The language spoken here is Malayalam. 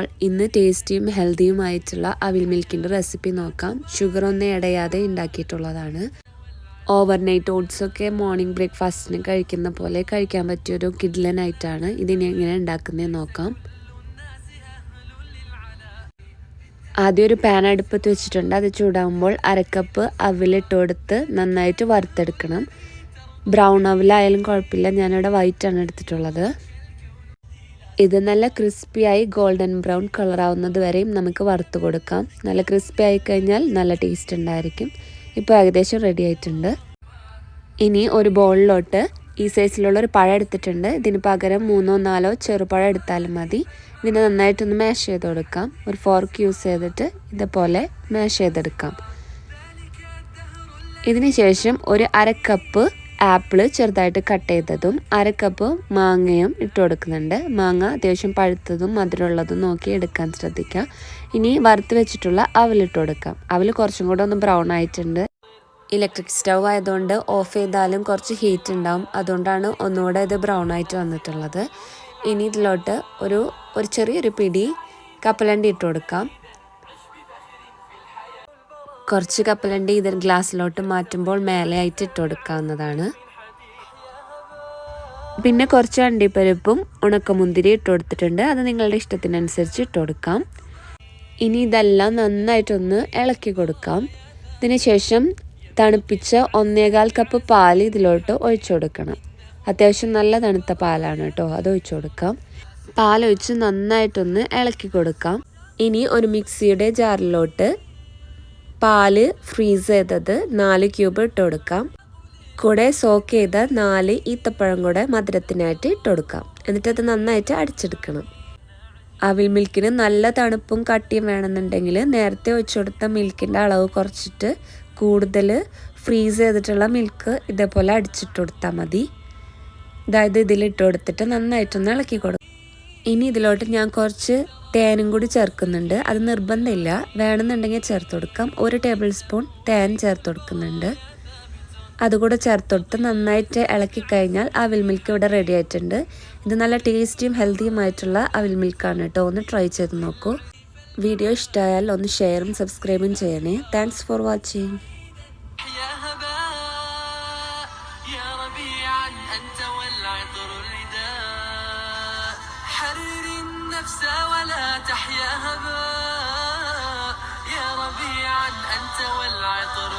അപ്പോൾ ഇന്ന് ടേസ്റ്റിയും ഹെൽത്തിയുമായിട്ടുള്ള അവിൽ മിൽക്കിൻ്റെ റെസിപ്പി നോക്കാം. ഷുഗർ ഒന്നും ഇടയാതെ ഉണ്ടാക്കിയിട്ടുള്ളതാണ്. ഓവർനൈറ്റ് ഓട്സൊക്കെ മോർണിംഗ് ബ്രേക്ക്ഫാസ്റ്റിന് കഴിക്കുന്ന പോലെ കഴിക്കാൻ പറ്റിയൊരു കിഡ്ലനായിട്ടാണ്. ഇതിനെ എങ്ങനെ ഉണ്ടാക്കുന്നത് നോക്കാം. ആദ്യം ഒരു പാൻ അടുപ്പത്ത് വെച്ചിട്ടുണ്ട്. അത് ചൂടാകുമ്പോൾ അരക്കപ്പ് അവിലിട്ട് കൊടുത്ത് നന്നായിട്ട് വറുത്തെടുക്കണം. ബ്രൗൺ അവിലായാലും കുഴപ്പമില്ല, ഞാനിവിടെ വൈറ്റാണ് എടുത്തിട്ടുള്ളത്. ഇത് നല്ല ക്രിസ്പിയായി ഗോൾഡൻ ബ്രൗൺ കളറാവുന്നത് വരെയും നമുക്ക് വറുത്ത് കൊടുക്കാം. നല്ല ക്രിസ്പി ആയി കഴിഞ്ഞാൽ നല്ല ടേസ്റ്റ് ഉണ്ടായിരിക്കും. ഇപ്പോൾ ഏകദേശം റെഡി ആയിട്ടുണ്ട്. ഇനി ഒരു ബൗളിലോട്ട് ഈ സൈസിലുള്ളൊരു പഴം എടുത്തിട്ടുണ്ട്. ഇതിന് പകരം 3-4 ചെറുപഴം എടുത്താലും മതി. ഇതിനെ നന്നായിട്ടൊന്ന് മാഷ് ചെയ്ത് കൊടുക്കാം. ഒരു ഫോർക്ക് യൂസ് ചെയ്തിട്ട് ഇതുപോലെ മാഷ് ചെയ്തെടുക്കാം. ഇതിന് ശേഷം ഒരു അരക്കപ്പ് ആപ്പിള് ചെറുതായിട്ട് കട്ട് ചെയ്തതും അരക്കപ്പ് മാങ്ങയും ഇട്ട് കൊടുക്കുന്നുണ്ട്. മാങ്ങ അത്യാവശ്യം പഴുത്തതും മധുരമുള്ളതും നോക്കി എടുക്കാൻ ശ്രദ്ധിക്കുക. ഇനി വറുത്ത് വെച്ചിട്ടുള്ള അവലിട്ട് കൊടുക്കാം. അവൽ കുറച്ചും കൂടെ ഒന്ന് ബ്രൗൺ ആയിട്ടുണ്ട്. ഇലക്ട്രിക് സ്റ്റൗ ആയതുകൊണ്ട് ഓഫ് ചെയ്താലും കുറച്ച് ഹീറ്റ് ഉണ്ടാവും. അതുകൊണ്ടാണ് ഒന്നുകൂടെ ഇത് ബ്രൗൺ ആയിട്ട് വന്നിട്ടുള്ളത്. ഇനി ഇതിലോട്ട് ഒരു ചെറിയൊരു പിടി കപ്പലണ്ടി ഇട്ട് കൊടുക്കാം. കുറച്ച് കപ്പലണ്ടി ഇതിൽ ഗ്ലാസ്സിലോട്ട് മാറ്റുമ്പോൾ മേലെയായിട്ട് ഇട്ട് കൊടുക്കാവുന്നതാണ്. പിന്നെ കുറച്ച് അണ്ടിപ്പരിപ്പും ഉണക്കമുന്തിരി ഇട്ട് കൊടുത്തിട്ടുണ്ട്. അത് നിങ്ങളുടെ ഇഷ്ടത്തിനനുസരിച്ച് ഇട്ട് കൊടുക്കാം. ഇനി ഇതെല്ലാം നന്നായിട്ടൊന്ന് ഇളക്കി കൊടുക്കാം. ഇതിന് ശേഷം തണുപ്പിച്ച 1.25 കപ്പ് പാൽ ഇതിലോട്ട് ഒഴിച്ചു കൊടുക്കണം. അത്യാവശ്യം നല്ല തണുത്ത പാലാണ് കേട്ടോ, അത് ഒഴിച്ചു കൊടുക്കാം. പാലൊഴിച്ച് നന്നായിട്ടൊന്ന് ഇളക്കി കൊടുക്കാം. ഇനി ഒരു മിക്സിയുടെ ജാറിലോട്ട് പാല് ഫ്രീസ് ചെയ്തത് 4 ക്യൂബ് ഇട്ട് കൊടുക്കാം. കൂടെ സോക്ക് ചെയ്ത 4 ഈത്തപ്പഴം കൂടെ മധുരത്തിനായിട്ട് ഇട്ട് കൊടുക്കാം. എന്നിട്ടത് നന്നായിട്ട് അടിച്ചെടുക്കണം. അവിൽ മിൽക്കിന് നല്ല തണുപ്പും കട്ടിയും വേണമെന്നുണ്ടെങ്കിൽ നേരത്തെ ഒഴിച്ചു കൊടുത്ത മിൽക്കിൻ്റെ അളവ് കുറച്ചിട്ട് കൂടുതൽ ഫ്രീസ് ചെയ്തിട്ടുള്ള മിൽക്ക് ഇതേപോലെ അടിച്ചിട്ട് കൊടുത്താൽ മതി. അതായത് ഇതിലിട്ട് കൊടുത്തിട്ട് നന്നായിട്ടൊന്ന് ഇളക്കി കൊടുക്കും. ഇനി ഇതിലോട്ട് ഞാൻ കുറച്ച് തേനും കൂടി ചേർക്കുന്നുണ്ട്. അത് നിർബന്ധമില്ല, വേണമെന്നുണ്ടെങ്കിൽ ചേർത്ത് കൊടുക്കാം. 1 ടേബിൾ സ്പൂൺ തേൻ ചേർത്ത് കൊടുക്കുന്നുണ്ട്. അതുകൂടെ ചേർത്ത് കൊടുത്ത് നന്നായിട്ട് ഇളക്കി കഴിഞ്ഞാൽ അവിൽ മിൽക്ക് ഇവിടെ റെഡി ആയിട്ടുണ്ട്. ഇത് നല്ല ടേസ്റ്റിയും ഹെൽത്തിയുമായിട്ടുള്ള അവിൽ മിൽക്കാണ് കേട്ടോ. ഒന്ന് ട്രൈ ചെയ്ത് നോക്കൂ. വീഡിയോ ഇഷ്ടമായാൽ ഒന്ന് ഷെയറും സബ്സ്ക്രൈബും ചെയ്യണേ. Thanks for watching. ولا تحيا هباء يا ربيعا أنت والعطر